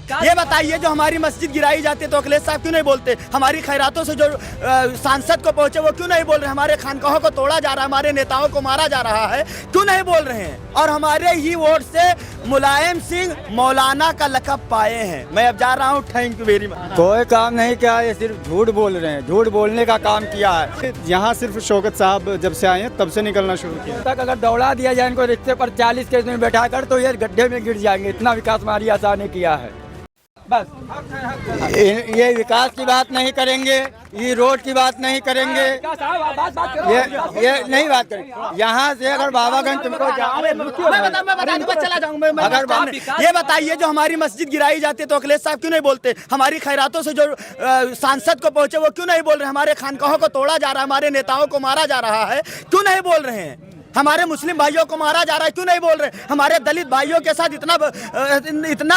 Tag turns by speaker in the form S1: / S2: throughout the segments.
S1: ये बताइए जो हमारी मस्जिद गिराई जाती है तो अखिलेश साहब क्यों नहीं बोलते? हमारी खैरातों से जो सांसद को पहुंचे वो क्यों नहीं बोल रहे? हमारे खानकाहों को तोड़ा जा रहा है, हमारे नेताओं को मारा जा रहा है, क्यों नहीं बोल रहे हैं? और हमारे ही वोट से मुलायम सिंह मौलाना का लक़ब पाए हैं। मैं अब जा रहा हूँ, थैंक यू वेरी मच।
S2: कोई काम नहीं किया, ये सिर्फ झूठ बोल रहे हैं, झूठ बोलने का काम किया है।
S3: यहाँ सिर्फ शौकत साहब जब से आए हैं तब से निकलना शुरू किया।
S2: तक अगर दौड़ा दिया जाए इनको रिक्शे पर 40 केस में बैठा कर तो ये गड्ढे में गिर जाएंगे। इतना विकास हमारी आशा ने किया है। बस ये विकास की बात नहीं करेंगे, ये रोड की बात नहीं करेंगे, ये नहीं बात करेंगे। यहाँ से अगर बाबागंज तुमको
S1: चला जाऊंगा, अगर ये बताइए जो हमारी मस्जिद गिराई जाती है तो अखिलेश साहब क्यों नहीं बोलते? हमारी खैरातों से जो सांसद को पहुंचे वो क्यों नहीं बोल रहे? हमारे खानकाहों को तोड़ा जा रहा है, हमारे नेताओं को मारा जा रहा है, क्यों नहीं बोल रहे हैं? हमारे मुस्लिम भाइयों को मारा जा रहा है, क्यों नहीं बोल रहे? हमारे दलित भाइयों के साथ इतना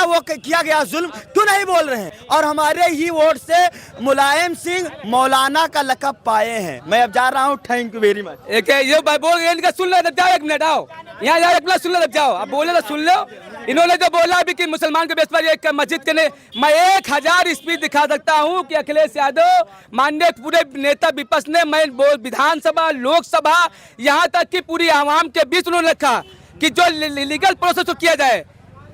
S1: वो किया गया जुल्म, क्यों नहीं बोल रहे हैं? और हमारे ही वोट से मुलायम सिंह मौलाना का लक़ब पाए हैं। मैं अब जा रहा हूँ, थैंक यू वेरी मच।
S4: ये बोल इनका सुन लो, जाओ एक मिनट, आओ यहाँ जाओ, एक मिनट सुन लो, जाओ अब बोले तो सुन लो। इन्होंने जो बोला अभी कि मुसलमान के बेस पर एक मस्जिद के लिए मैं 1000 स्पीच दिखा सकता हूँ कि अखिलेश यादव माननीय पूरे नेता विपक्ष ने, मैं विधानसभा लोकसभा यहाँ तक कि पूरी आवाम के बीच उन्होंने रखा कि जो लीगल प्रोसेस किया जाए।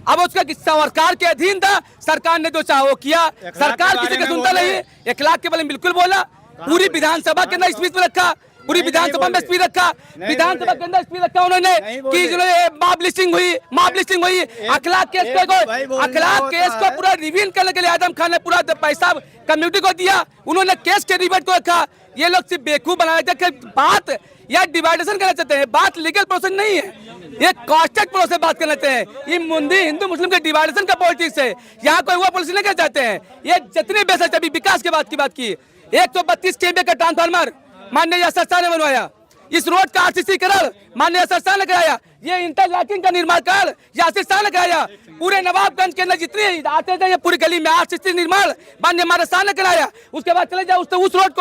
S4: अब उसका सरकार के अधीन था, सरकार ने जो चाहा वो किया, सरकार किसी का सुनता नहीं। 1 लाख के बारे में बिल्कुल बोला, पूरी विधानसभा के अंदर स्पीच में रखा, पूरी विधानसभा में स्पीच रखा, विधानसभा के अंदर स्पीच रखा उन्होंने कि जो मॉब लिस्टिंग हुई, अखलाक केस को पूरा रिवीन करने के लिए आजम खान ने पूरा पैसा कम्युनिटी को दिया, उन्होंने केस के रिवर्ट को रखा। ये लोग सिर्फ बेवकूफ बनाया जाए, बात या डिवाइडेशन करना चाहते हैं, बात लीगल प्रोसेस नहीं है, ये कॉस्टेड प्रोसेस बात करना चाहते हैं। ये मुंदी हिंदू मुस्लिम के डिवाइडेशन का पॉलिटिक्स है, यहाँ कोई वो पॉलिसी नहीं करना चाहते हैं। ये जितनी बेसच अभी विकास के बाद की 132 kV का ट्रांसफार्मर माननीय यासर शाह ने बनवाया, इस रोड का आरसीसी करार माननीय यासर शाह ने कराया, ये इंटरलॉकिंग का निर्माण कार्य यासर शाह ने कराया, पूरे नवाबगंज के अंदर जितनी आते थे पूरी गली में आरसीसी निर्माण माननीय हमारे शाह ने कराया। उसके बाद चले जाओ उस रोड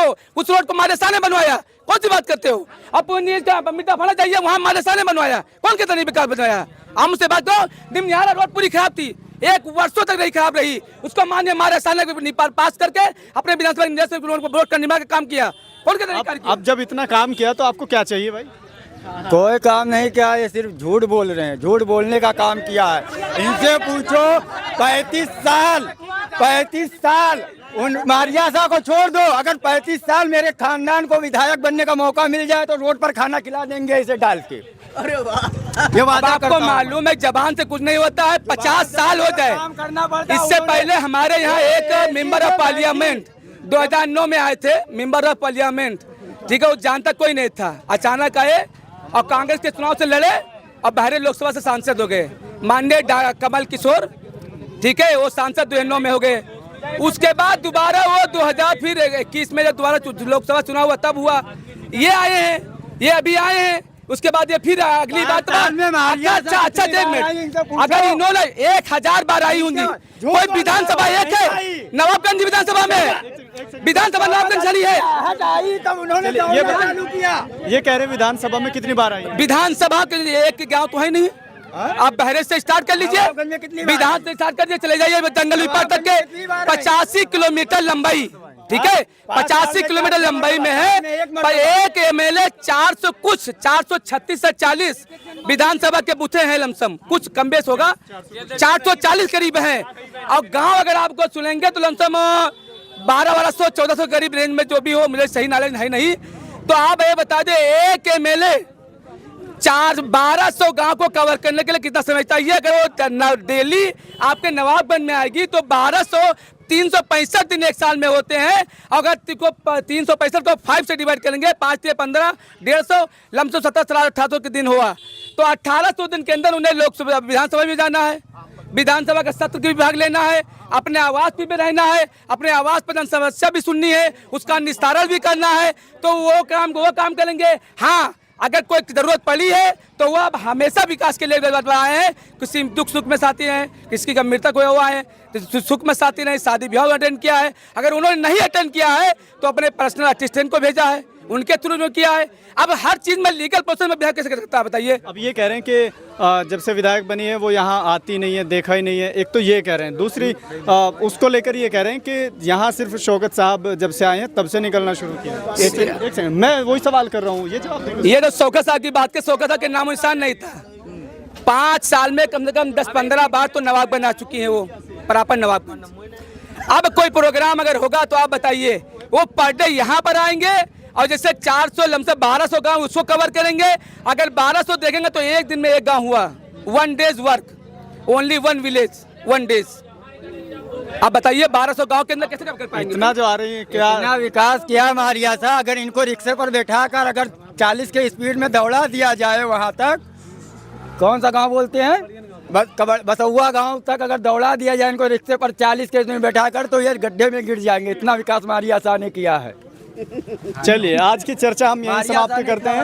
S4: को हमारे शाह ने बनवाया। कौन सी बात करते हो? अब मिट्टा फड़ा चाहिए, वहाँ हमारे शाह ने बनवाया। कौन कहता नहीं विकास बनवाया? हम उससे बात करो, निम्निहारा रोड पूरी खराब थी, 1 वर्षों तक नहीं खराब रही, उसको माननीय हमारे शाह ने पास करके अपने विधानसभा रोड का निर्माण का काम किया।
S3: अब जब इतना काम किया तो आपको क्या चाहिए भाई?
S2: कोई काम नहीं किया, ये सिर्फ झूठ बोल रहे हैं, झूठ बोलने का काम किया है। इनसे पूछो 35 साल उन मारिया साहब को छोड़ दो, अगर 35 साल मेरे खानदान को विधायक बनने का मौका मिल जाए तो रोड पर खाना खिला देंगे इसे डाल के।
S1: अरे वाह,
S2: ये वादा
S4: आपको मालूम है जबान से कुछ नहीं होता है, 50 साल हो जाए। इससे पहले हमारे यहाँ एक मेंबर ऑफ पार्लियामेंट 2009 में आए थे, मेंबर ऑफ पार्लियामेंट, ठीक है, वो जानता कोई नहीं था, अचानक आए और कांग्रेस के चुनाव से लड़े और बहरे लोकसभा से सांसद हो गए, माननीय कमल किशोर, ठीक है, वो सांसद 2009 में हो गए। उसके बाद दोबारा वो 2021 में जब दोबारा लोकसभा चुनाव हुआ तब हुआ, ये आए हैं, ये अभी आए हैं। उसके बाद ये फिर अगली बात, अच्छा 1 मिनट, अगर इन्होंने 1000 बार आई होंगी, कोई विधानसभा एक है नवाबगंज विधानसभा में, विधानसभा नवाबगंज चली है,
S3: ये कह रहे विधानसभा में कितनी बार आई?
S4: विधानसभा के लिए एक गाँव तो है नहीं, आप बहरे से स्टार्ट कर लीजिए, विधान से स्टार्ट कर चले जाइए जंगल विभाग तक के 85 किलोमीटर लंबाई, ठीक है, 85 किलोमीटर लंबाई में है, पर एक एमएलए 436 से 40 विधानसभा के बूथे हैं, लमसम कुछ कम बेस होगा, 440 करीब है। और गांव अगर आपको सुनेंगे तो लमसम 1200-1400 करीब रेंज में जो भी हो, मुझे सही नॉलेज है नहीं। तो आप ये बता दे, एक एमएलए 1200 गांव को कवर करने के लिए कितना समय चाहिए? अगर वो डेली आपके नवाबगंज में आएगी तो 365 दिन एक साल में होते हैं। अगर 365 को 5 से डिवाइड करेंगे, 5 से 15, 150, लमसम 1700-1800 के दिन हुआ, तो 1800 दिन के अंदर उन्हें लोकसभा विधानसभा में जाना है, विधानसभा का सत्र भी भाग लेना है, अपने आवास पे भी रहना है, अपने आवास पर जन समस्या भी सुननी है, उसका निस्तारण भी करना है, तो वो काम करेंगे। हाँ, अगर कोई जरूरत पड़ी है तो वो अब हमेशा विकास के लिए आए हैं, किसी दुख सुख में साथी हैं, किसी का मृतक हुआ है तो सुख में साथी नहीं, शादी ब्याह अटेंड किया है, अगर उन्होंने नहीं अटेंड किया है तो अपने पर्सनल असिस्टेंट को भेजा है, उनके थ्रू जो किया है। अब हर चीज में लीगल प्रोसेस में बिहार कैसे कर सकता है बताइए।
S3: अब ये कह रहे हैं कि जब से विधायक बनी है वो यहाँ आती नहीं है, देखा ही नहीं है, एक तो ये कह रहे हैं। दूसरी उसको लेकर ये कह रहे हैं कि यहाँ सिर्फ शौकत साहब जब से आए हैं तब से निकलना शुरू किया। एक सेकंड, मैं वही सवाल कर रहा हूँ, ये जवाब देंगे।
S4: ये तो शौकत साहब की बात के, शौकत साहब के नामो निशान नहीं था। 5 साल में कम से कम 10-15 बार तो नवाब बना चुकी हैं, वो प्रॉपर नवाब। अब कोई प्रोग्राम अगर होगा तो आप बताइए, वो पर डे यहाँ पर आएंगे और जैसे 400 लमसम 1200 गांव उसको कवर करेंगे। अगर 1200 देखेंगे तो एक दिन में एक गांव हुआ। 1 days work, only 1 village, 1 days. आप बताइए 1200 गांव के अंदर कैसे कर पाएंगे?
S3: इतना जो आ रही है क्या
S2: इतना विकास किया मारिया सा, अगर इनको रिक्शे पर बैठा कर अगर 40 के स्पीड में दौड़ा दिया जाए वहाँ तक, कौन सा गांव बोलते हैं, बसौआ गांव तक अगर दौड़ा दिया जाए इनको रिक्शे पर 40 के में बैठा कर, तो ये गड्ढे में गिर जाएंगे। इतना विकास मारिया सा ने किया है।
S3: चलिए आज की चर्चा हम यहीं समाप्त करते हैं।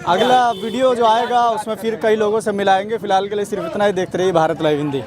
S3: अगला वीडियो जो आएगा उसमें फिर कई लोगों से मिलाएंगे। फिलहाल के लिए सिर्फ इतना ही। देखते रहिए भारत लाइव हिंदी।